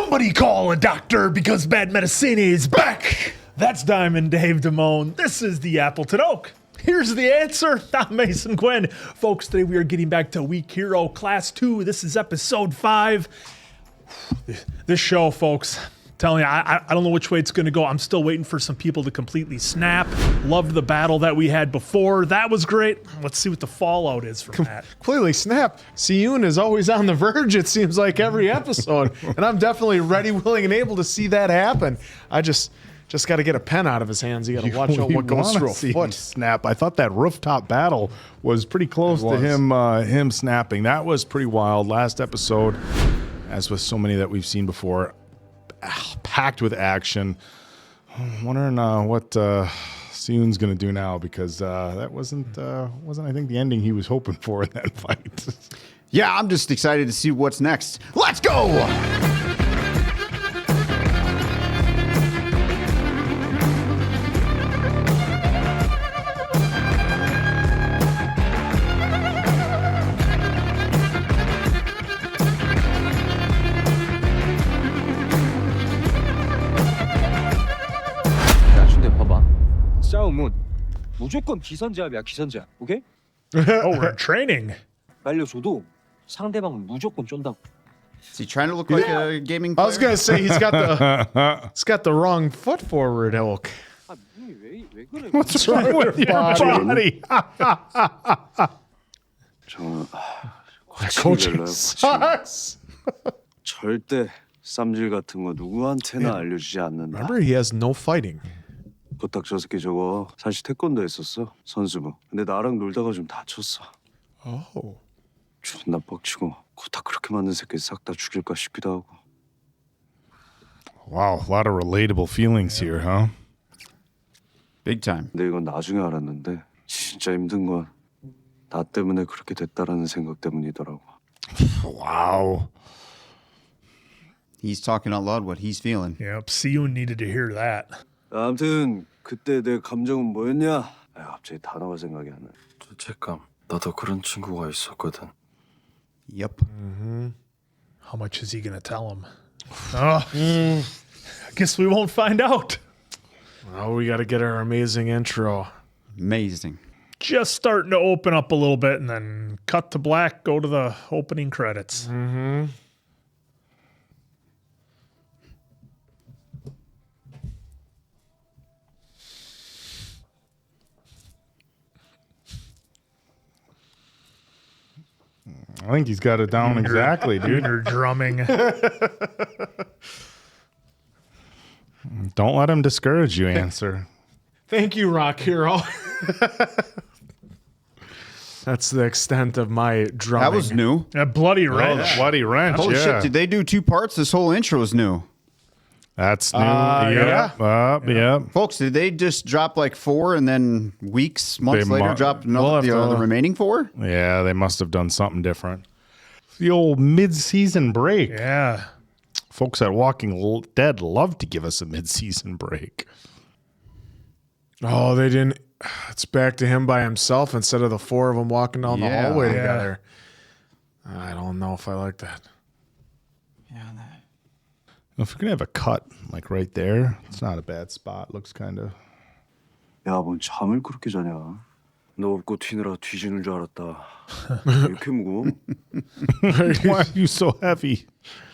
Somebody call a doctor because bad medicine is back. That's Diamond Dave Damone. This is the Appleton Oak. Here's the answer. I'm Mason Quinn. Folks, today we are getting back to Week Hero Class 2. This is episode 5. This show, folks, telling you, I don't know which way it's going to go. I'm still waiting for some people to completely snap. Loved the battle that we had before. That was great. Let's see what the fallout is from that. Completely snap. Si-eun is always on the verge, it seems like, every episode. And I'm definitely ready, willing, and able to see that happen. I just got to get a pen out of his hands. You got to watch out what goes through a foot. Snap. I thought that rooftop battle was pretty close to him snapping. That was pretty wild. Last episode, as with so many that we've seen before, packed with action. I'm wondering what Si-eun's going to do now, because that wasn't I think the ending he was hoping for in that fight. Yeah, I'm just excited to see what's next. Let's go! 싸움은 무조건 기선제압이야, 기선제압. 오케이? Oh, we're in training. 날려줘도 상대방은 무조건 쫀다고. Is he trying to look like a gaming player? I was going to say he's got the wrong foot forward, Hulk. 아, 왜 그래? What's wrong with your body? Coaching sucks. 절대 쌈질 같은 거 누구한테나 알려주지 않는다. Remember, he has no fighting. 부탁 저 새끼 저거 사실 태권도 했었어, 선수부. 근데 나랑 놀다가 좀 다쳤어. Oh. 존나 뻑치고 부탁 그렇게 만든 새끼 싹 다 죽일까 싶기도 하고. Wow, a lot of relatable feelings here, huh? Big time. 근데 이건 나중에 알았는데 진짜 힘든 건 나 때문에 그렇게 됐다라는 생각 때문이더라고. Wow. He's talking out loud what he's feeling. Yep, Si-eun needed to hear that. 아무튼 그때 내 감정은 뭐였냐? 갑자기 단어가 생각이 안 나. 죄책감. 나도 그런 친구가 있었거든. Yep. How much is he going to tell him? I guess we won't find out. Oh, we got to get our amazing intro. Amazing. Just starting to open up a little bit and then cut to black, go to the opening credits. Mm-hmm. I think he's got it down exactly, dude. You're drumming. Don't let him discourage you, Answer. Thank you, Rock Hero. That's the extent of my drumming. That was new. A bloody Oh, wrench. the bloody wrench, Holy yeah. shit, did they do 2 parts? This whole intro is new. That's new. Yeah. Yep. Folks, did they just drop like 4 and then months later drop we'll the remaining 4? Yeah, they must have done something different. The old mid-season break. Yeah. Folks at Walking Dead love to give us a mid-season break. Oh, they didn't. It's back to him by himself instead of the 4 of them walking down the hallway together. I don't know if I like that. If you're going to have a cut, like right there, it's not a bad spot. Looks kind of... 야, 뭔 잠을 그렇게 자냐? 너 없고 튀느라 뒤지는 줄 알았다. 왜 이렇게 무거워? Why are you so heavy?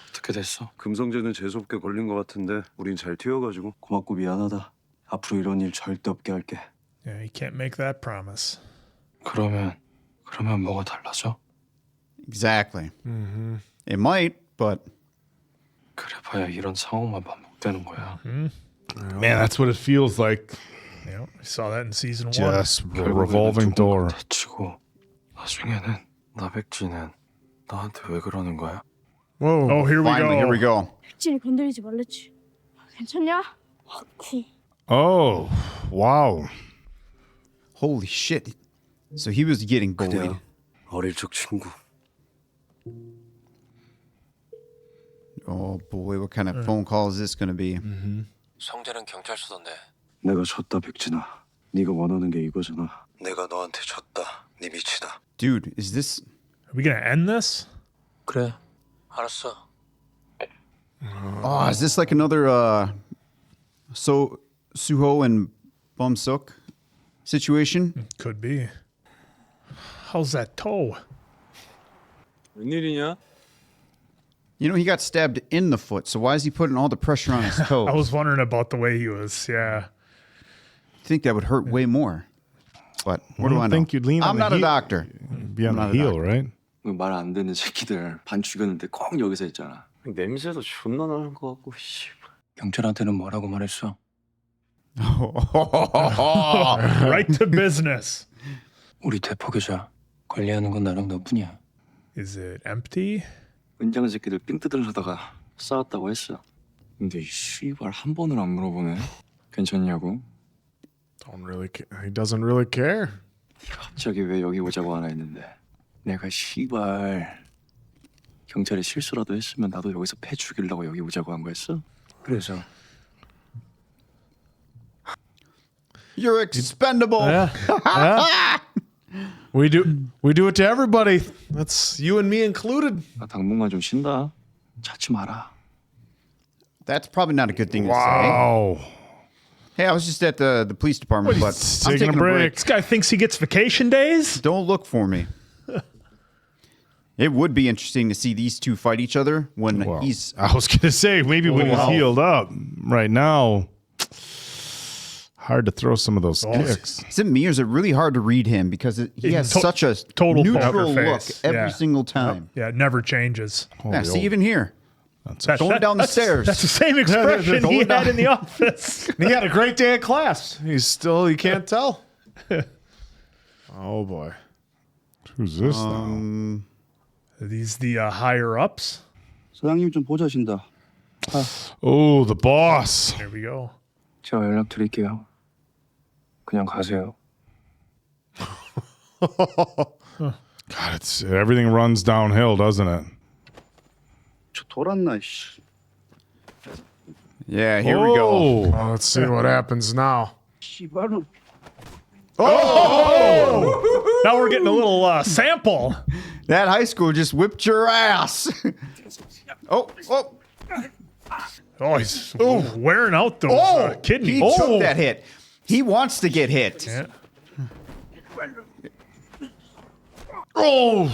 어떻게 됐어? 금성재는 재수없게 걸린 것 같은데 우린 잘 튀어가지고 고맙고 미안하다. 앞으로 이런 일 절대 없게 할게. Yeah, you can't make that promise. 그러면 뭐가 달라져? Exactly. It might, but... 그래봐야 이런 상황만 반복되는 거야. Man, that's what it feels like. Yeah, we saw that in season 1. Just a revolving door. 다치고 나중에는 나백진은 나한테 왜 그러는 거야? Whoa. Oh, here we Finally, go. here we go. 백진이 건드리지 말랬지. 괜찮냐? Oh, wow. Holy shit. So he was getting bullied. 그냥 어릴 적 친구. Oh boy, what kind of phone call is this going to be? 성재는 경찰서던데. 내가 졌다 백진아. 네가 원하는 게 이거잖아. 내가 너한테 졌다. 네 미치다. Dude, is this... Are we going to end this? 그래, 알았어. Oh, is this like another Suho and Bum-suk situation? Could be. How's that toe? 웬일이냐? You know, he got stabbed in the foot, so why is he putting all the pressure on his toes? I was wondering about the way he was. Yeah. I think that would hurt way more. But what do I know? think you'd lean on I'm the not a heel. doctor. Be on I'm the not a heel, doctor. right? 말 안 듣는 새끼들 반 죽였는데 꼭 여기서 있잖아. 냄새도 존나 나는 것 같고 씨. 경찰한테는 뭐라고 말했어? Right to business. 우리 대포 계좌 관리하는 건 나랑 너뿐이야. Is it empty? 은장 새끼들 삥 뜯으려다가 싸웠다고 했어. 근데 이 씨발 한 번을 안 물어보네. 괜찮냐고? He doesn't really care. 갑자기 왜 여기 오자고 하나 했는데 내가 씨발 경찰이 실수라도 했으면 나도 여기서 패 죽이려고 여기 오자고 한 거였어? 그래서 You're expendable. Yeah. Yeah. We do it to everybody. That's you and me included. 나 당분간 좀 쉰다. 찾지 마라. That's probably not a good thing to say. Wow. Hey, I was just at the police department, but I'm taking a break. This guy thinks he gets vacation days? Don't look for me. It would be interesting to see these two fight each other when Well, he's. I was gonna say maybe when he's healed up. Right now, hard to throw some of those kicks. Is it me or is it really hard to read him because he has such a total neutral poker look face. every Yeah. single time? Yeah, it never changes. Yeah, see, even here. That- Going down the stairs. That's the same expression Going he had down. in the office. He had a great day at class. You can't tell. Oh boy. Who's this now? Are these the higher ups? 소장님 좀 보자신다. Oh, the boss. There we go. 제가 연락 드릴게요. 그냥 가세요. God, everything runs downhill, doesn't it? 저 돌았나 씨. Yeah, here we go. Oh, let's see what happens now. 씨발은. Now we're getting a little sample. That high school just whipped your ass. Oh. Oh, he's wearing out those He kidneys. took that hit. He wants to get hit. Yeah. Oh.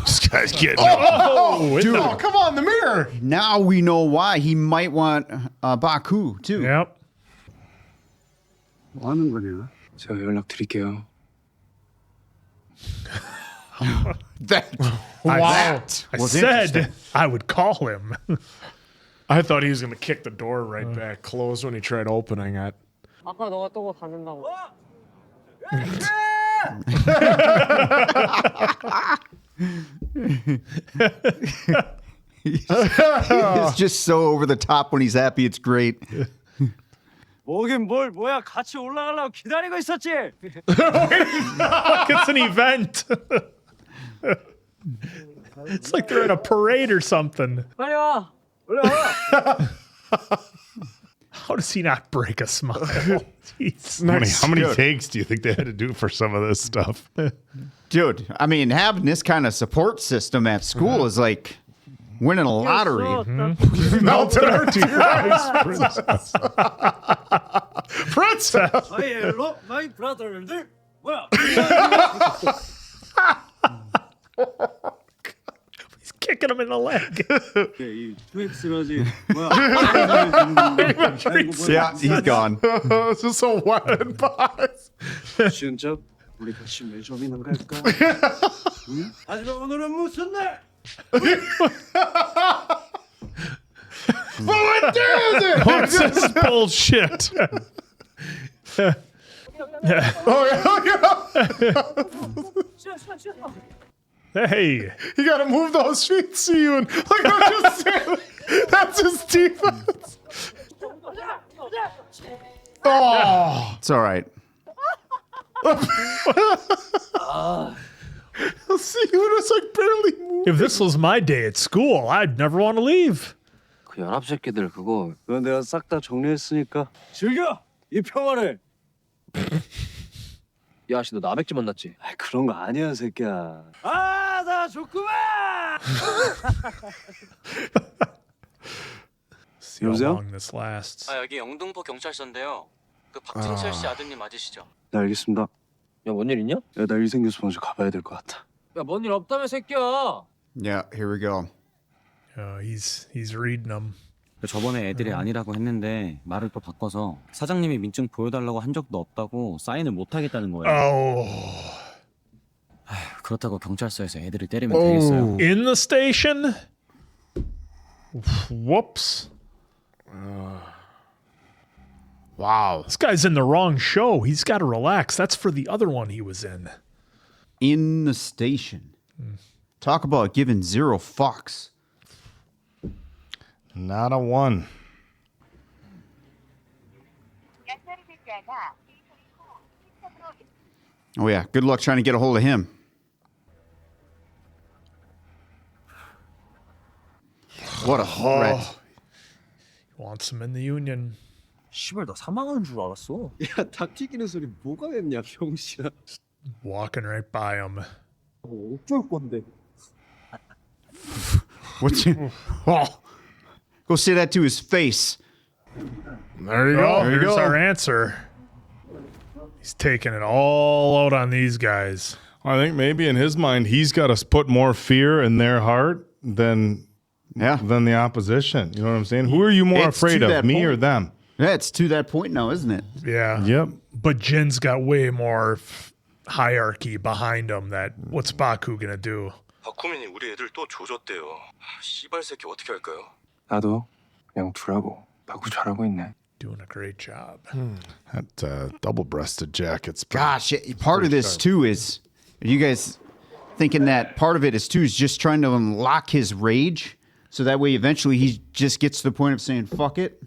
This guy's getting Oh, Dude, Oh, come on, the mirror. now we know why he might want Baku too. Yep. 뭐 하는 거냐? 제가 연락 드릴게요. That I was said I would call him. I thought he was going to kick the door right back closed when he tried opening it. 아까 너가 또고 닫는다고. He's just so over the top when he's happy. It's great. 뭐긴 뭘 뭐야 같이 올라가려고 기다리고 있었지. It's an event. It's like they're in a parade or something. 빨리 와. 올라와. How does he not break a smile? Jeez. How many takes do you think they had to do for some of this stuff? Dude, I mean, having this kind of support system at school is like winning a lottery. Melted our tears. Princess. 마이 헬로 마이 브라더들. 뭐야? He's kicking him in the leg. 이 트윅스라지. 뭐야? Yeah, he's gone. This is a weapon box. 진짜 우리 같이 매점이나 갈까? 하지만 오늘은 무슨 날? What's this bullshit? Hey, You got to move those feet, Seon. Like I'm just saying, that's his defense. Oh, It's all right. Seon was like barely moving. if this was my day at school, I'd never want to leave. 그 연합 새끼들 그거 그건 내가 싹 다 정리했으니까 즐겨 이 평화를. 야씨 너 나백지 만났지? 아 그런 거 아니야 새끼야. 아나 좋구만. See how 여보세요? long this lasts. 아 여기 영등포 경찰서인데요. 그 박진철 씨 아드님 맞으시죠? 네 알겠습니다. 야 뭔 일 있냐? 야 나 일 생겨서 먼저 가봐야 될 것 같아. 야 뭔 일 없다며 새끼야. Yeah, here we go. He's reading them. 저번에 애들이 아니라고 했는데 말을 또 바꿔서 사장님이 민증 보여달라고 한 적도 없다고 사인을 못 하겠다는 거예요. Oh, 그렇다고 경찰서에서 애들을 때리면 되겠어요? in the station? Whoops. Wow. This guy's in the wrong show. He's got to relax. That's for the other one he was in. In the station. Talk about giving zero fucks. Not a one. Oh yeah, good luck trying to get a hold of him. What a threat. Wants him in the union. 씨발 나 사망하는 줄 알았어. 야 닭 튀기는 소리 뭐가 맵냐 병신아. Walking right by him. 어쩔 건데. What's he? Oh. Go say that to his face. There you go. Oh, here's our answer. He's taking it all out on these guys. I think maybe in his mind, he's got to put more fear in their heart than the opposition. You know what I'm saying? Who are you more It's afraid to of, that me point. or them? Yeah, it's to that point now, isn't it? Yeah. Yep. But Jin's got way more hierarchy behind him. That what's Baku gonna do? 박호민이 우리 애들 또 조졌대요. 씨발 새끼 어떻게 할까요? 나도 그냥 두라고. 바꾸 잘하고 있네. Doing a great job. That double-breasted jacket's Gosh, part of this too is, are you guys thinking that part of it is too is just trying to unlock his rage, so that way eventually he just gets to the point of saying "fuck it,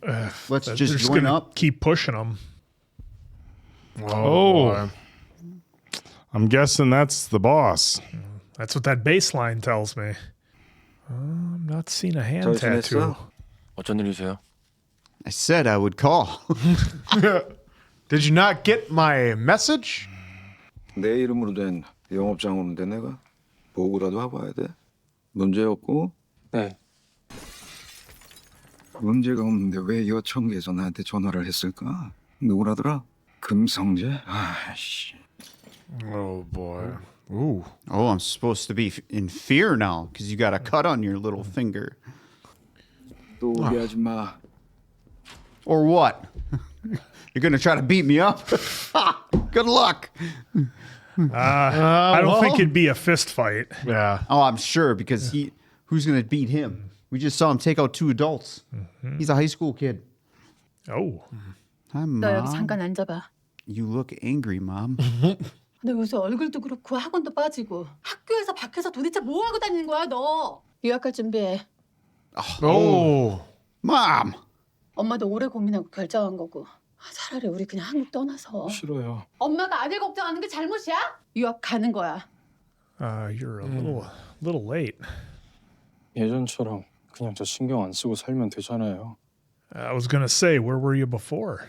let's They're just join gonna up." keep pushing him. Oh. I'm guessing that's the boss. That's what that baseline tells me. I'm not seeing a hand 잘 tattoo. 지냈어? 어쩐 일이세요? I said I would call. Did you not get my message? 내 이름으로 된 영업장으로인데 내가 보고라도 하고 와야 돼. 문제 없고? 네. 문제가 없는데 왜 여청에서 나한테 전화를 했을까? 누구라더라? 금성재? 아씨. Oh boy. Ooh. Oh, I'm supposed to be in fear now because you got a cut on your little finger. 또 우리 아줌마. Or what? You're gonna try to beat me up? Good luck. I don't think it'd be a fist fight. Yeah. Oh, I'm sure because who's gonna beat him? We just saw him take out 2 adults. He's a high school kid. Oh. Hi, 너 여기 Mom. 잠깐 앉아봐. You look angry, Mom. 너 요새 얼굴도 그렇고 학원도 빠지고 학교에서 밖에서 도대체 뭐 하고 다니는 거야 너? 유학갈 준비해. Oh. Mom! 엄마도 오래 고민하고 결정한 거고 차라리 우리 그냥 한국 떠나서. 싫어요. 엄마가 아들 걱정하는 게 잘못이야? 유학 가는 거야. You're a little late. 예전처럼 그냥 저 신경 안 쓰고 살면 되잖아요. I was gonna say, where were you before?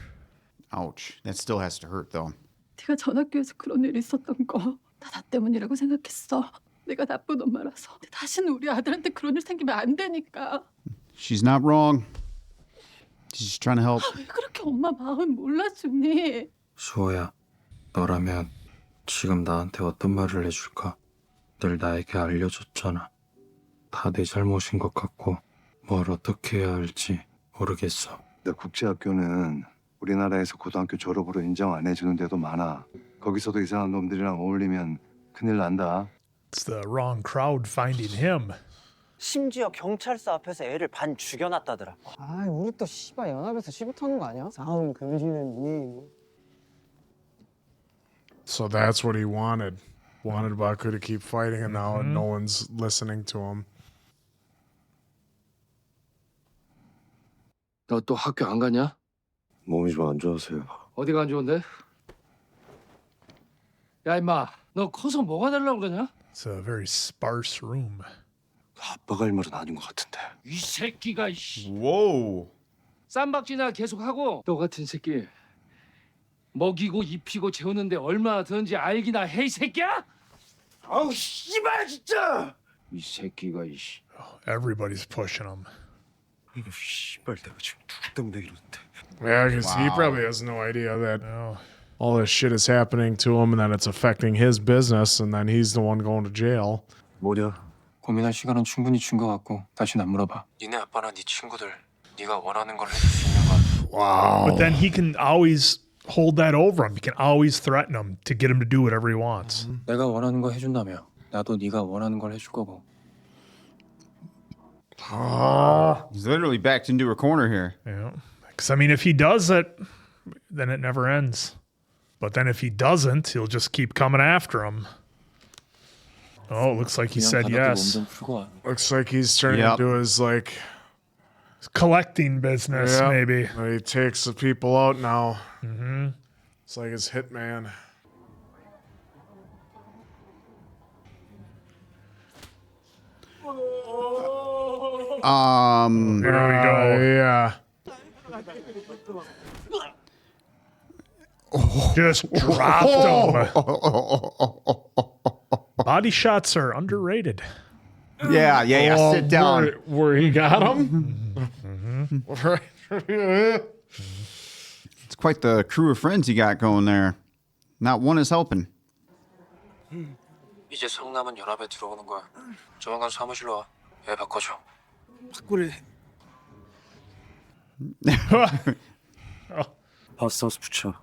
Ouch. That still has to hurt, though. 네가 전학교에서 그런 일이 있었던 거 나 때문이라고 생각했어. 내가 나쁜 엄마라서. 근데 다시는 우리 아들한테 그런 일 생기면 안 되니까. She's not wrong. She's just trying to help. 왜 그렇게 엄마 마음 몰라주니? 수호야, 너라면 지금 나한테 어떤 말을 해줄까? 늘 나에게 알려줬잖아. 다 내 잘못인 것 같고 뭘 어떻게 해야 할지 모르겠어. 근데 국제학교는 우리나라에서 고등학교 졸업으로 인정 안 해주는 데도 많아. 거기서도 이상한 놈들이랑 어울리면 큰일 난다. It's the wrong crowd finding him. 심지어 경찰서 앞에서 애를 반 죽여놨다더라. 아, 우리 또 씨발 연합에서 시부 터는 거 아니야? 싸움 금지는 So that's what he wanted. Wanted Baku to keep fighting, and now no one's listening to him. 너 또 학교 안 가냐? 몸이 좀 안 좋아서요. 어디가 안 좋은데? 야 임마 너 커서 뭐가 되려고 그러냐? It's a very sparse room. 아빠가 할 말은 아닌 것 같은데. 이 새끼가 씨. Whoa. 쌈박질이나 계속하고 너 같은 새끼 먹이고 입히고 재우는데 얼마나 드는지 알기나 해, 이 새끼야? 아우 씨발 진짜! 이 새끼가 이씨. Everybody's pushing him. 이거 씨발 내가 지금 누구 때문에 이러는데. Yeah, because he probably has no idea that all this shit is happening to him and that it's affecting his business, and then he's the one going to jail. 뭐냐? 고민할 시간은 충분히 준 것 같고 다시는 안 물어봐. 니네 아빠나 네 친구들 네가 원하는 걸 해줄 수 있는 건. Wow. But then he can always hold that over him. He can always threaten him to get him to do whatever he wants. 내가 원하는 거 해준다며. 나도 네가 원하는 걸 해줄 거고. He's literally backed into a corner here. Yeah. Because, I mean, if he does it, then it never ends. But then if he doesn't, he'll just keep coming after him. Oh, it looks like he said yes. Looks like he's turning into his, like... collecting business, maybe. He takes the people out now. Mm-hmm. It's like his hitman. There we go. Yeah. Just dropped him. Body shots are underrated. Yeah. Sit down. Where he got him? Right. It's quite the crew of friends you got going there. Not one is helping. 이제 성남은 연합에 들어오는 거야. 조만간 사무실로 와. 애 바꿔줘. 바꾸래. 버스하우스 붙여.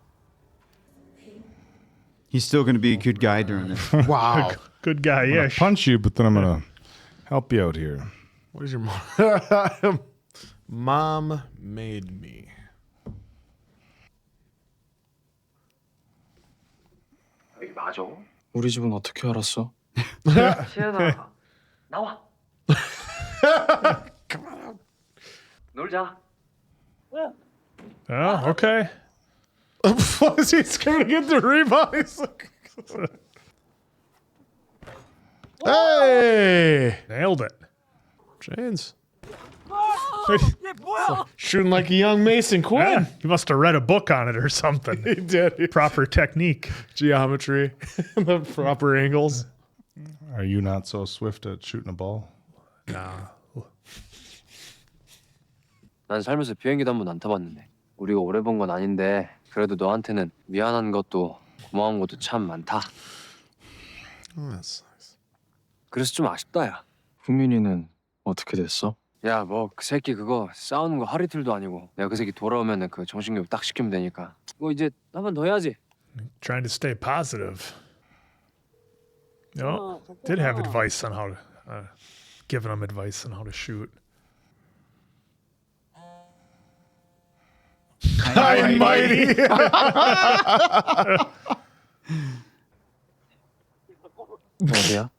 He's still going to be a good guy during this. Wow. Good guy, I'm yeah. gonna punch you, but then I'm gonna help you out here. What is your mom? Mom made me. 여기 맞아? 우리 집은 어떻게 알았어? 시연아, 나와. Come on. 놀자. Oh, okay. Was he scared to get the rebound? He's like, hey! Nailed it. James. 얘 뭐야? Shooting like a young Mason Quinn. Yeah, he must have read a book on it or something. He did. Proper technique. Geometry. The proper angles. Are you not so swift at shooting a ball? Nah. 난 살면서 비행기도 한 번도 안 타봤는데. 우리가 오래 본 건 아닌데 그래도 너한테는 미안한 것도 고마운 것도 참 많다. Oh, that sucks. 그래서 좀 아쉽다 야. 후민이는 어떻게 됐어? 야 뭐 그 새끼 그거 싸우는 거 하루 이틀도 아니고 내가 그 새끼 돌아오면은 그 정신교육 딱 시키면 되니까. 뭐 이제 한 번 더 해야지. Trying to stay positive. No, did have advice on how to, giving him advice on how to shoot. I'm mighty. 어디야?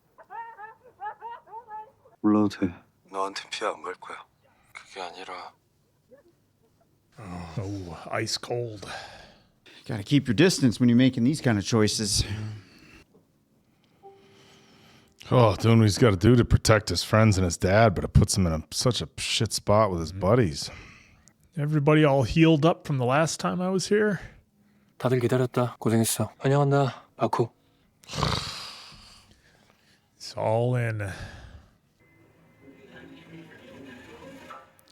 올라도 돼. 너한텐 피해 안 갈 거야. 그게 아니라 Oh, ice cold. Got to keep your distance when you're making these kind of choices. Oh, doing what he's got to do to protect his friends and his dad, but it puts him in such a shit spot with his buddies. Everybody all healed up from the last time I was here? 다들 기다렸다. 고생했어. 환영한다. 바쿠. It's all in.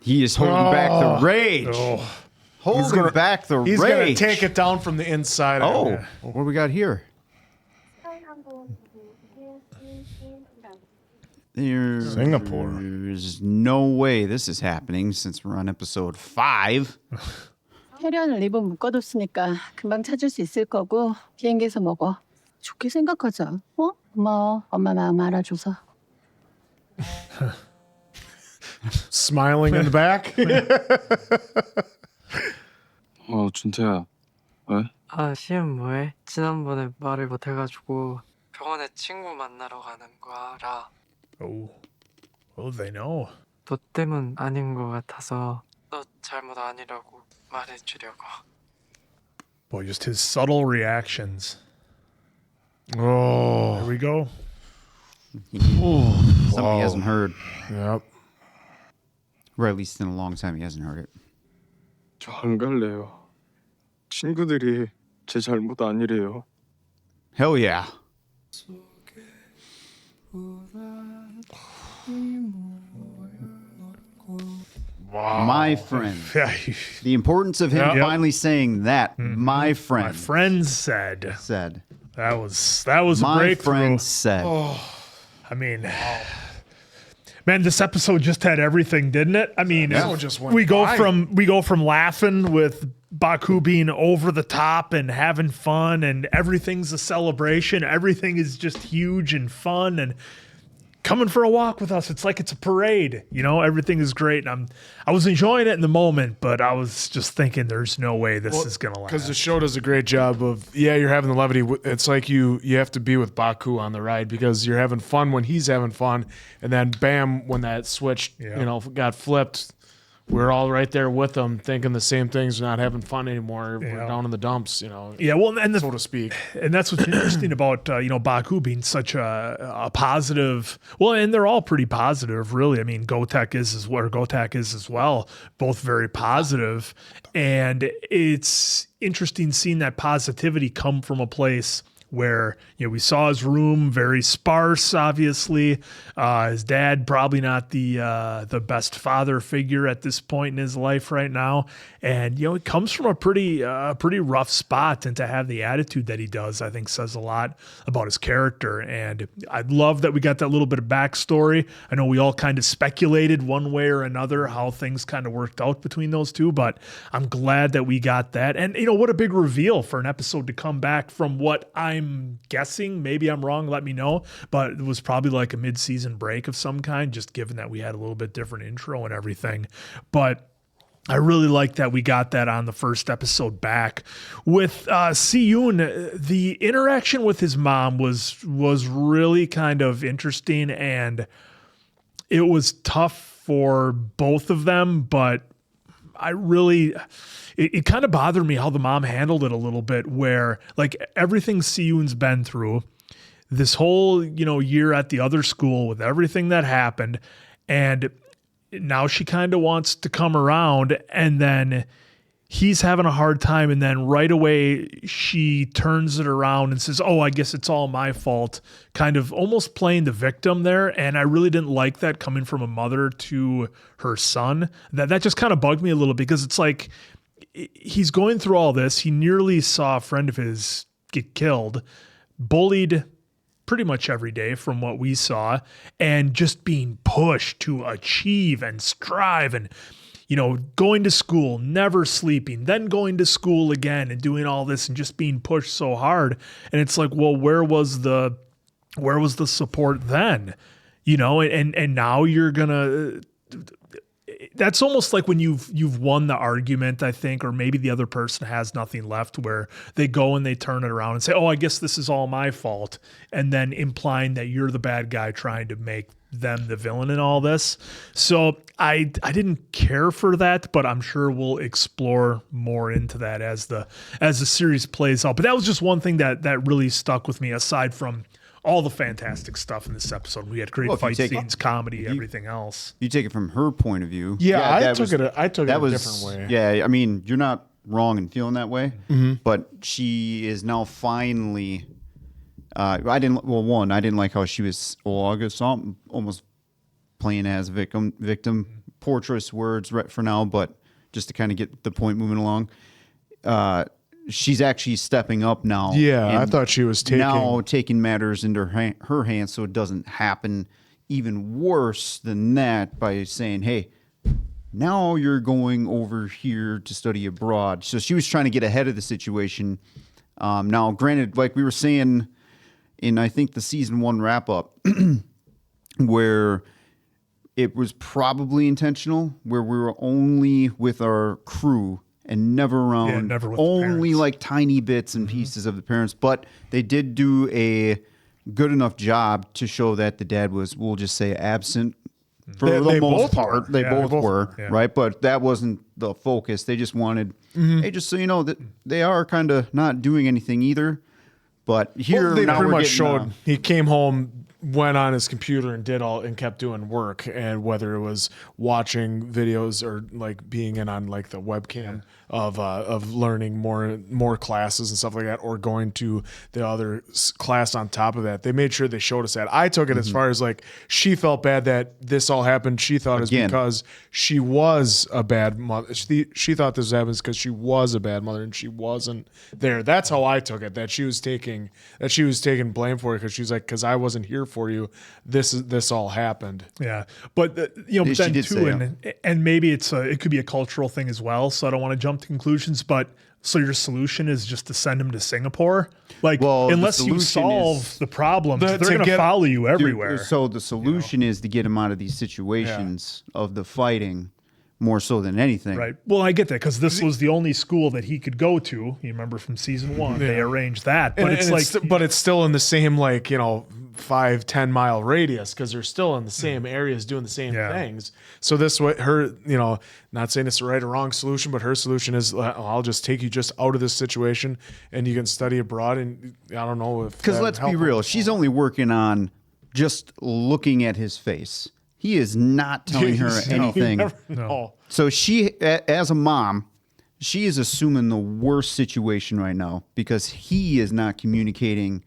He is holding back the rage. Oh, Holding back the He's rage. going to take it down from the inside. Oh, what do we got here? Singapore. There's no way this is happening since we're on episode 5. 혜련을 입은 묶어뒀으니까 금방 찾을 수 있을 거고 비행기에서 먹어. 좋게 생각하자. 어? 고마워. 엄마 마음 알아줘서. Smiling in the back. 준태야. 왜? 아, 시은 뭐해? 지난번에 말을 못해가지고 병원에 친구 만나러 가는 거라. oh, they know. 너 때문 아닌 것 같아서 너 잘못 아니라고 말해주려고. Boy, just his subtle reactions. Oh. There we go. Something he hasn't heard. Yep. Or at least in a long time he hasn't heard it. 저 안 갈래요. 친구들이 제 잘못 아니래요. Hell yeah. Wow. My friend. Yeah. The importance of him Yep. finally saying that. My friend. My friend said. That was a My breakthrough. friend said. I mean, man, this episode just had everything, didn't it? I mean, That one just went we go by. from laughing with Baku being over the top and having fun, and everything's a celebration. Everything is just huge and fun, and coming for a walk with us. It's like it's a parade, you know. Everything is great, and I was enjoying it in the moment, but I was just thinking, there's no way this is gonna last. Because the show does a great job of, you're having the levity. It's like you have to be with Baku on the ride because you're having fun when he's having fun, and then bam, when that switch, got flipped, we're all right there with them, thinking the same things. We're not having fun anymore. We're down in the dumps, Yeah, well, and so to speak. And that's what's interesting about Baku being such a positive. Well, and they're all pretty positive, really. I mean, Gotek is as well. Both very positive, and it's interesting seeing that positivity come from a place where we saw his room very sparse. Obviously, his dad probably not the best father figure at this point in his life right now, and it comes from a pretty rough spot, and to have the attitude that he does, I think says a lot about his character. And I love that we got that little bit of backstory. I know we all kind of speculated one way or another how things kind of worked out between those two, but I'm glad that we got that. And what a big reveal for an episode to come back from what I'm guessing. Maybe I'm wrong, let me know, but it was probably like a mid-season break of some kind, just given that we had a little bit different intro and everything. But I really like that we got that on the first episode back. With Si-eun, the interaction with his mom was really kind of interesting, and it was tough for both of them, but it kind of bothered me how the mom handled it a little bit, where like everything Si-eun's been through this whole, year at the other school with everything that happened. And now she kind of wants to come around, and then he's having a hard time. And then right away she turns it around and says, "Oh, I guess it's all my fault," kind of almost playing the victim there. And I really didn't like that coming from a mother to her son. That just kind of bugged me a little, because it's like, he's going through all this. He nearly saw a friend of his get killed, bullied pretty much every day from what we saw, and just being pushed to achieve and strive and, going to school, never sleeping, then going to school again and doing all this and just being pushed so hard. And it's like, well, where was the support then? And now you're gonna, that's almost like when you've won the argument, I think, or maybe the other person has nothing left, where they go and they turn it around and say, "Oh, I guess this is all my fault," and then implying that you're the bad guy trying to make them the villain in all this. So I didn't care for that, but I'm sure we'll explore more into that as the series plays out. But that was just one thing that really stuck with me, aside from all the fantastic stuff in this episode. We had great fight scenes, comedy, everything else. You take it from her point of view. Yeah, I took it a different way. Yeah, I mean, you're not wrong in feeling that way, but she is now finally. I didn't like how she was. I guess almost playing as victim. Portraitous words right for now, but just to kind of get the point moving along. She's actually stepping up now. Yeah, I thought she was taking matters into her hands, so it doesn't happen even worse than that, by saying, "Hey, now you're going over here to study abroad." So she was trying to get ahead of the situation. Now, granted, like we were saying in, I think, the season 1 wrap up, where it was probably intentional, where we were only with our crew and never around, never with only like tiny bits and pieces of the parents. But they did do a good enough job to show that the dad was, we'll just say, absent for the most part. They both were, right? But that wasn't the focus. They just wanted, hey, just so you know, that they are kind of not doing anything either. But here, they now pretty we're much getting, showed he came home went on his computer and kept doing work, and whether it was watching videos or like being in on like the webcam of learning more classes and stuff like that, or going to the other class on top of that. They made sure they showed us that. I took it as far as like she felt bad that this all happened. She thought it was because she was a bad mother. She thought this happened because she was a bad mother and she wasn't there. That's how I took it. That she was taking blame for it because she's like, because I wasn't here for you. This all happened. Yeah, but but then too, and maybe it could be a cultural thing as well. So I don't want to jump to conclusions, but so your solution is just to send him to Singapore, like unless you solve the problems, they're going to follow you everywhere. So the solution is to get him out of these situations of the fighting. More so than anything. Right. Well, I get that because this was the only school that he could go to. You remember from season 1, they arranged that. But it's still in the same 5-10 mile radius because they're still in the same areas doing the same things. So this way, not saying it's the right or wrong solution, but her solution is I'll just take you just out of this situation and you can study abroad. And I don't know if because let's be real, she's only working on just looking at his face. He is not telling her anything. No. So she, as a mom, she is assuming the worst situation right now because he is not communicating.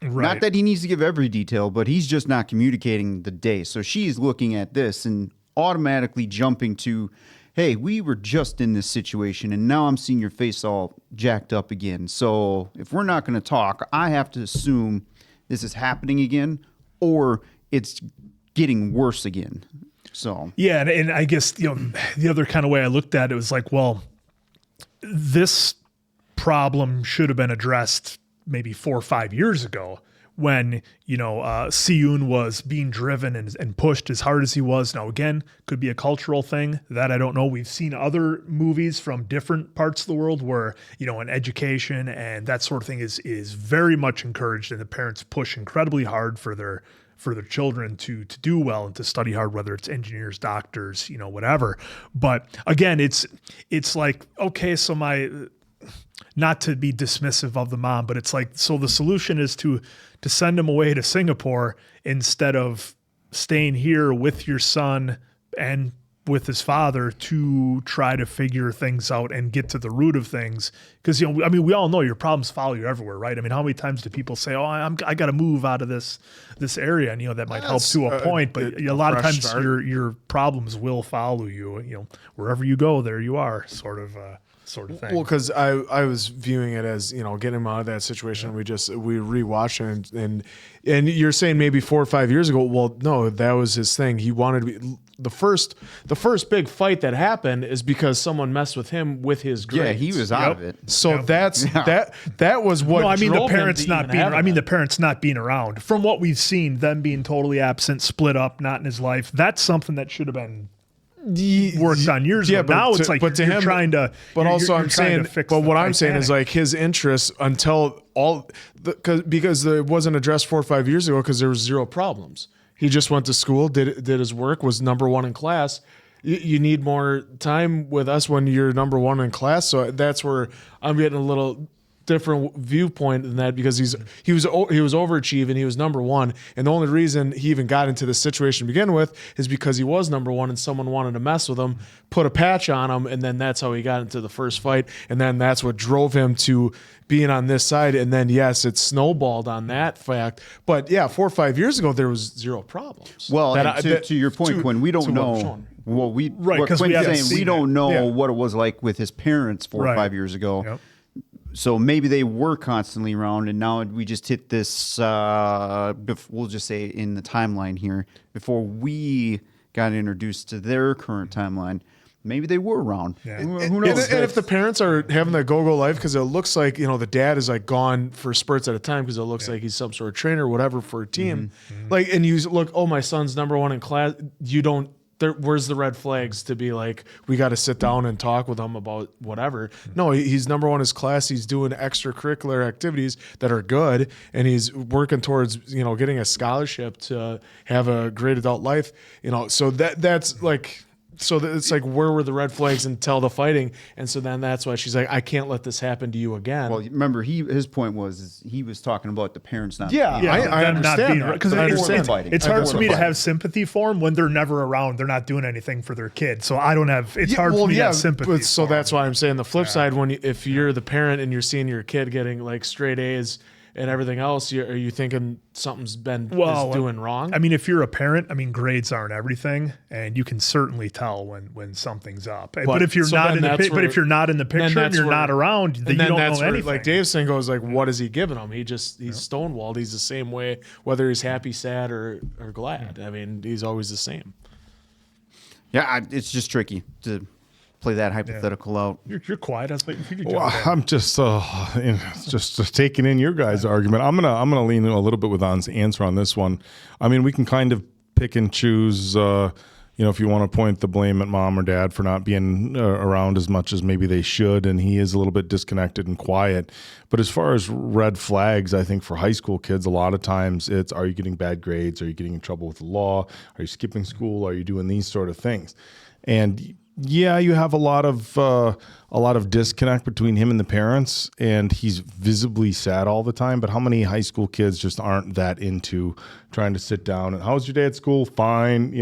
Right. Not that he needs to give every detail, but he's just not communicating the day. So she's looking at this and automatically jumping to, hey, we were just in this situation and now I'm seeing your face all jacked up again. So if we're not going to talk, I have to assume this is happening again or it's getting worse again. So yeah, and I guess the other kind of way I looked at it was like, well, this problem should have been addressed maybe 4 or 5 years ago when Si-eun was being driven and pushed as hard as he was. Now again, could be a cultural thing that I don't know. We've seen other movies from different parts of the world where an education and that sort of thing is very much encouraged, and the parents push incredibly hard for their children to do well and to study hard, whether it's engineers, doctors, whatever. But again, it's like, okay, so not to be dismissive of the mom, but it's like, so the solution is to send him away to Singapore instead of staying here with your son and with his father to try to figure things out and get to the root of things. Because, we all know your problems follow you everywhere, right? I mean, how many times do people say, oh, I got to move out of this area? And, that might help to a point, but a lot of times your problems will follow you, wherever you go, there you are, sort of thing. Well, because I was viewing it as getting him out of that situation. We rewatched it, and you're saying maybe 4 or 5 years ago. Well, no, that was his thing. He wanted to be the first big fight that happened is because someone messed with him with his grades. Yeah, he was out of it. So that was what. No, I mean drove the parents him to not even being. have I mean that. the parents not being around. From what we've seen, them being totally absent, split up, not in his life. That's something that should have been worked on years ago. Now it's like you're trying to. But also, you're I'm trying saying. to fix But the what I'm saying is Titanic. like his interests until because it wasn't addressed 4 or 5 years ago because there was zero problems. He just went to school, did his work, was number 1 in class. You need more time with us when you're number 1 in class. So that's where I'm getting a little different viewpoint than that because he was overachieving. He was number 1, and the only reason he even got into this situation to begin with is because he was number 1 and someone wanted to mess with him, put a patch on him, and then that's how he got into the first fight, and then that's what drove him to being on this side. And then yes, it snowballed on that fact. But yeah, 4 or 5 years ago there was zero problems. Well, to your point, Quinn, we don't know. Well, what Quinn's saying, we don't know what it was like with his parents 4 or 5 years ago. Yep. So maybe they were constantly around, and now we just hit this, we'll just say in the timeline here, before we got introduced to their current timeline, maybe they were around. Yeah. Who knows? And if the parents are having that go-go life, because it looks like, the dad is like gone for spurts at a time because it looks like he's some sort of trainer or whatever for a team. Mm-hmm. Like, and you look, oh, my son's number 1 in class. You don't, where's the red flags to be like, we got to sit down and talk with him about whatever? No, he's number 1 in his class. He's doing extracurricular activities that are good, and he's working towards, getting a scholarship to have a great adult life. So that's like, So it's like, where were the red flags until the fighting? And so then that's why she's like, I can't let this happen to you again. Well, remember, his point was he was talking about the parents not. Yeah, I understand that. Because it's hard for me to have sympathy for them when they're never around. They're not doing anything for their kid. So I don't have. It's hard for me to have sympathy. So that's why I'm saying the flip side. If you're the parent and you're seeing your kid getting like straight A's and everything else, are you thinking something's been is doing wrong? I mean, if you're a parent, I mean, grades aren't everything, and you can certainly tell when something's up. But if you're not in the if you're not in the picture and you're not around, then you don't know anything. Like Dave's saying goes like, what is he giving him? He's stonewalled. He's the same way, whether he's happy, sad, or glad. I mean, he's always the same. Yeah, it's just tricky to play that hypothetical out. You're quiet. I was waiting for you to Well, I'm just taking in your guys' argument. I'm gonna lean in a little bit with On's answer on this one. I mean, we can kind of pick and choose. If you want to point the blame at mom or dad for not being around as much as maybe they should, and he is a little bit disconnected and quiet. But as far as red flags, I think for high school kids, a lot of times it's, are you getting bad grades? Are you getting in trouble with the law? Are you skipping school? Are you doing these sort of things? And yeah, you have a lot of disconnect between him and the parents, and he's visibly sad all the time. But how many high school kids just aren't that into trying to sit down and, how's your day at school? Fine,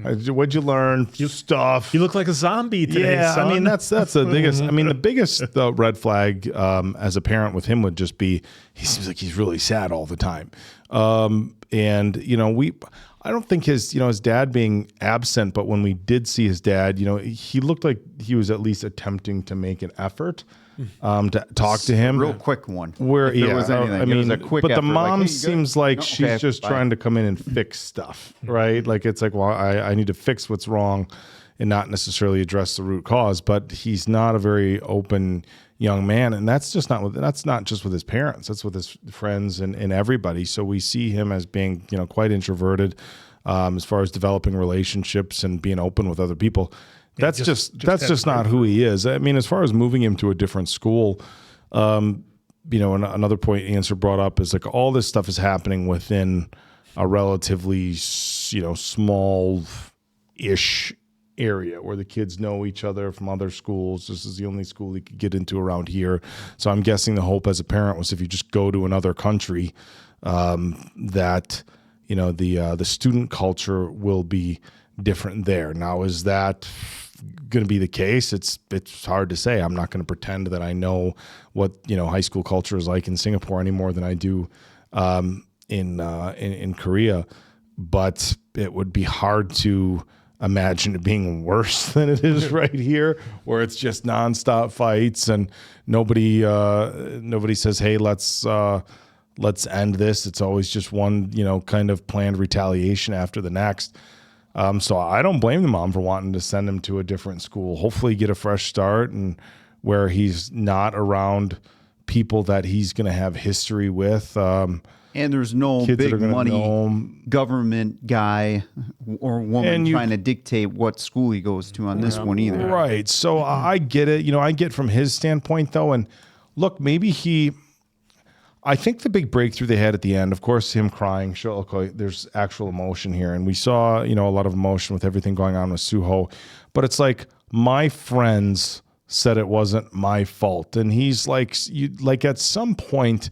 what'd you learn? Stuff. You look like a zombie today. Yeah, son. I mean that's the biggest. I mean the biggest red flag as a parent with him would just be he seems like he's really sad all the time, I don't think his dad being absent, but when we did see his dad, he looked like he was at least attempting to make an effort to talk to him. Real quick one. Where there was anything. I mean, it was a quick but the effort, mom hey, seems like she's just trying to come in and fix stuff, right? Like it's like, well, I need to fix what's wrong and not necessarily address the root cause. But he's not a very open young man, and that's not just with his parents, that's with his friends and everybody. So we see him as being quite introverted as far as developing relationships and being open with other people. That's just not who he is. I mean, as far as moving him to a different school, another point Answer brought up is like all this stuff is happening within a relatively small-ish area where the kids know each other from other schools. This is the only school he could get into around here. So I'm guessing the hope as a parent was if you just go to another country, that the student culture will be different there. Now, is that going to be the case? It's hard to say. I'm not going to pretend that I know what high school culture is like in Singapore any more than I do in Korea. But it would be hard to imagine it being worse than it is right here, where it's just nonstop fights and nobody says, hey, let's end this. It's always just one, kind of planned retaliation after the next. So I don't blame the mom for wanting to send him to a different school. Hopefully get a fresh start and where he's not around people that he's going to have history with. And there's no big money government guy or woman trying to dictate what school he goes to on this one either. Right. So I get it. I get from his standpoint though. And look, I think the big breakthrough they had at the end, of course, him crying, there's actual emotion here. And we saw, a lot of emotion with everything going on with Suho. But it's like, my friends said it wasn't my fault. And he's like, at some point,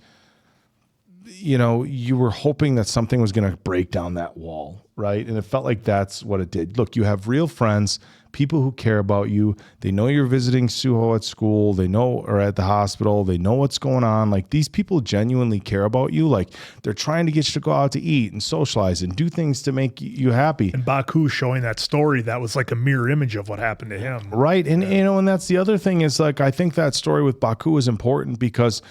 you were hoping that something was going to break down that wall, right? And it felt like that's what it did. Look, you have real friends, people who care about you. They know you're visiting Suho at school. They know, or at the hospital. They know what's going on. Like, these people genuinely care about you. Like, they're trying to get you to go out to eat and socialize and do things to make you happy. And Baku showing that story, that was like a mirror image of what happened to him. Right. And, and that's the other thing is, like, I think that story with Baku is important because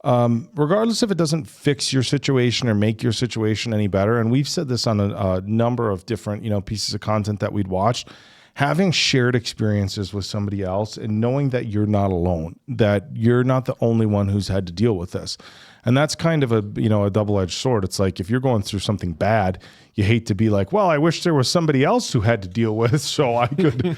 regardless if it doesn't fix your situation or make your situation any better, and we've said this on a number of different, pieces of content that we'd watched, having shared experiences with somebody else and knowing that you're not alone, that you're not the only one who's had to deal with this. And that's kind of a double-edged sword. It's like, if you're going through something bad, you hate to be like, well, I wish there was somebody else who had to deal with so I could,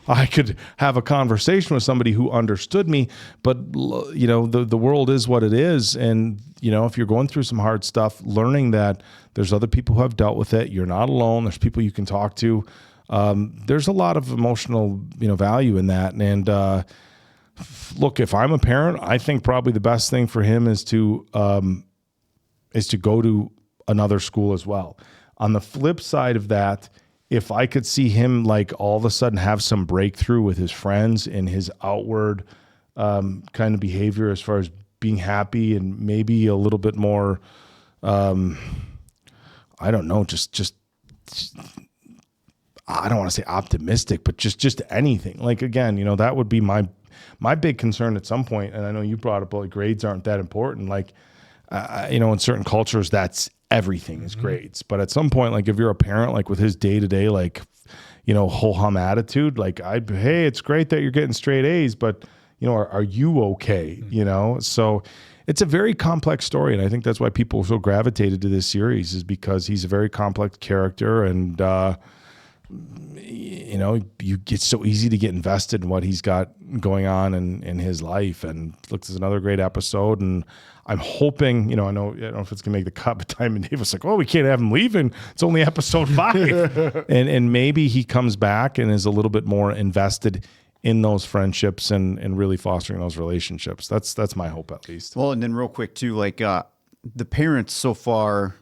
I could have a conversation with somebody who understood me. But, the world is what it is. And, if you're going through some hard stuff, learning that there's other people who have dealt with it, you're not alone. There's people you can talk to. There's a lot of emotional, value in that. And look, if I'm a parent, I think probably the best thing for him is to go to another school as well. On the flip side of that, if I could see him like all of a sudden have some breakthrough with his friends and his outward kind of behavior as far as being happy and maybe a little bit more, I don't know, just I don't want to say optimistic, but just anything. Like, again, that would be my big concern at some point. And I know you brought up, like, grades aren't that important. Like, in certain cultures, that's everything is grades. But at some point, like, if you're a parent, like with his day-to-day, like, whole hum attitude, like, hey, it's great that you're getting straight A's, but, are you okay? So it's a very complex story. And I think that's why people so gravitated to this series, is because he's a very complex character. And, it's so easy to get invested in what he's got going on in his life. And looks, it's another great episode. And I'm hoping, I don't know if it's gonna make the cut, but Diamond Dave was like, we can't have him leaving. It's only episode 5. and maybe he comes back and is a little bit more invested in those friendships and really fostering those relationships. That's my hope, at least. Well, and then real quick too, like the parents so far,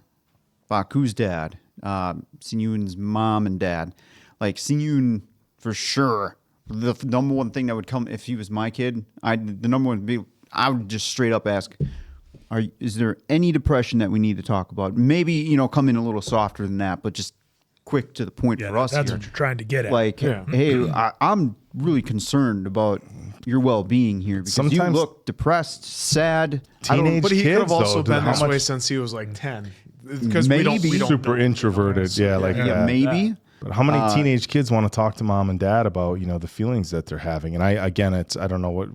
Baku's dad, Si-eun's mom and dad, like Si-eun for sure. The number one thing that would come if he was my kid, I would just straight up ask, is there any depression that we need to talk about? Maybe, come in a little softer than that, but just quick to the point for us. That's here. what you're trying to get at. Like, hey, I'm really concerned about your well-being here because you look depressed, sad. But he could have also though, been this way since he was like 10. Because Maybe. we don't super introverted, that. Maybe. But how many teenage kids want to talk to mom and dad about, the feelings that they're having? And I don't know what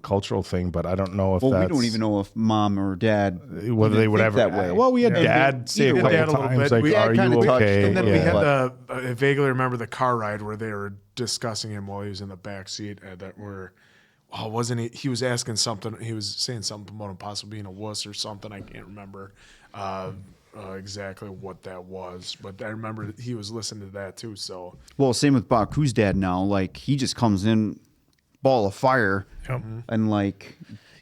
cultural thing, but I don't know if we don't even know if mom or dad whether they would think ever that way. Well, we had dad say a couple times, like, are you okay? And then we had I vaguely remember the car ride where they were discussing him while he was in the back seat. Wasn't he? He was asking something. He was saying something about him possibly being a wuss or something. I can't remember exactly what that was, but I remember he was listening to that too. So, well, same with Baku's dad now. Like, he just comes in, ball of fire, and like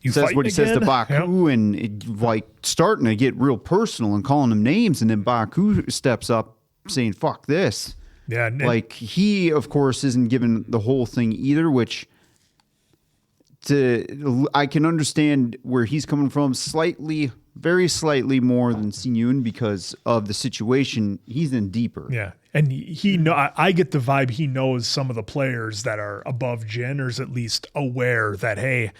says what he says to Baku, and like starting to get real personal and calling him names, and then Baku steps up saying "fuck this." Yeah, like he, of course, isn't given the whole thing either, which. I can understand where he's coming from very slightly more than Si-eun because of the situation he's in deeper. Yeah. And I get the vibe he knows some of the players that are above Jin, or is at least aware that, hey,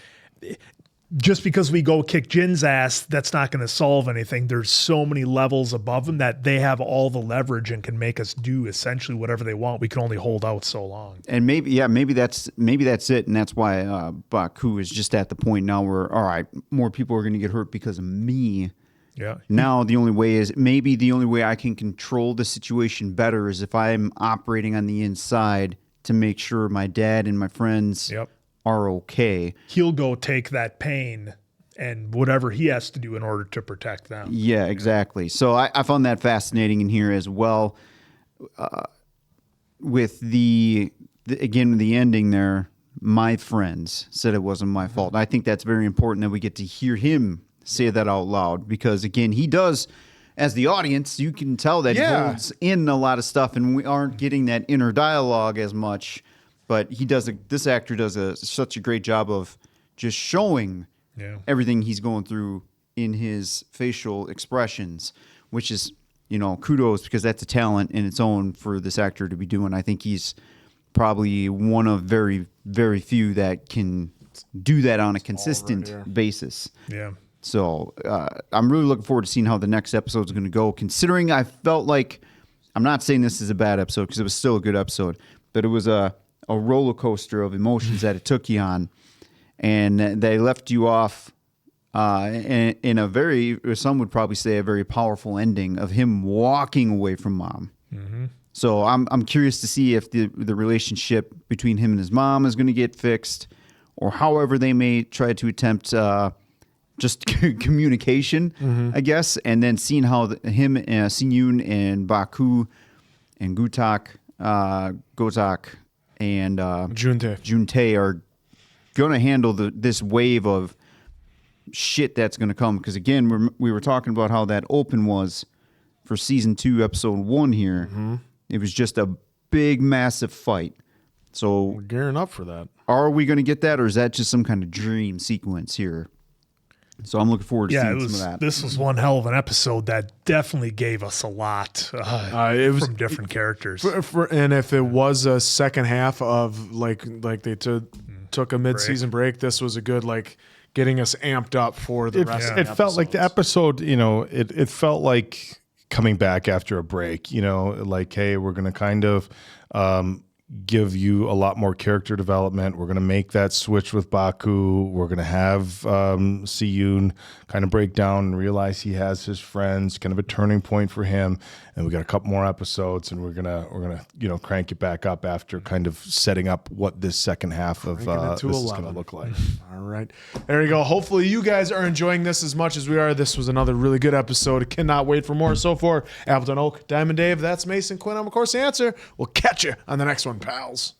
just because we go kick Jin's ass, that's not going to solve anything. There's so many levels above them that they have all the leverage and can make us do essentially whatever they want. We can only hold out so long. And maybe that's it. And that's why Baku is just at the point now where, all right, more people are going to get hurt because of me. Yeah. Now the only way I can control the situation better is if I'm operating on the inside to make sure my dad and my friends are okay. He'll go take that pain and whatever he has to do in order to protect them. Yeah, exactly. So I found that fascinating in here as well. With the ending there, my friends said it wasn't my fault. I think that's very important that we get to hear him say that out loud, because again, he does, as the audience, you can tell that he holds in a lot of stuff, and we aren't getting that inner dialogue as much. But this actor does such a great job of just showing everything he's going through in his facial expressions, which is, kudos, because that's a talent in its own for this actor to be doing. I think he's probably one of very, very few that can do that on a consistent basis. Yeah. So I'm really looking forward to seeing how the next episode is going to go, considering I felt like, I'm not saying this is a bad episode because it was still a good episode, but it was a roller coaster of emotions that it took you on, and they left you off in a very, some would probably say, a very powerful ending of him walking away from mom. Mm-hmm. So I'm curious to see if the relationship between him and his mom is going to get fixed, or however they may try to attempt just communication, I guess, and then seeing how him, Si-eun and Baku and Gutak Gozak and Jun-tae are going to handle this wave of shit that's going to come. Because again, we were talking about how that open was for season 2, episode 1 here. Mm-hmm. It was just a big, massive fight. So we're gearing up for that. Are we going to get that, or is that just some kind of dream sequence here? So I'm looking forward to seeing some of that. This was one hell of an episode that definitely gave us a lot from different characters. And if it was a second half of like they took a mid-season break, this was a good getting us amped up for the rest of the It felt like the episode, it felt like coming back after a break, like, hey, we're going to kind of give you a lot more character development. We're going to make that switch with Baku. We're going to have Si-eun kind of break down and realize he has his friends, kind of a turning point for him. And we got a couple more episodes, and we're gonna crank it back up after kind of setting up what this second half of this is going to look like. All right, there you go. Hopefully you guys are enjoying this as much as we are. This was another really good episode. Cannot wait for more. So for Appleton Oak, Diamond Dave, that's Mason Quinn. I'm of course the answer. We'll catch you on the next one, pals.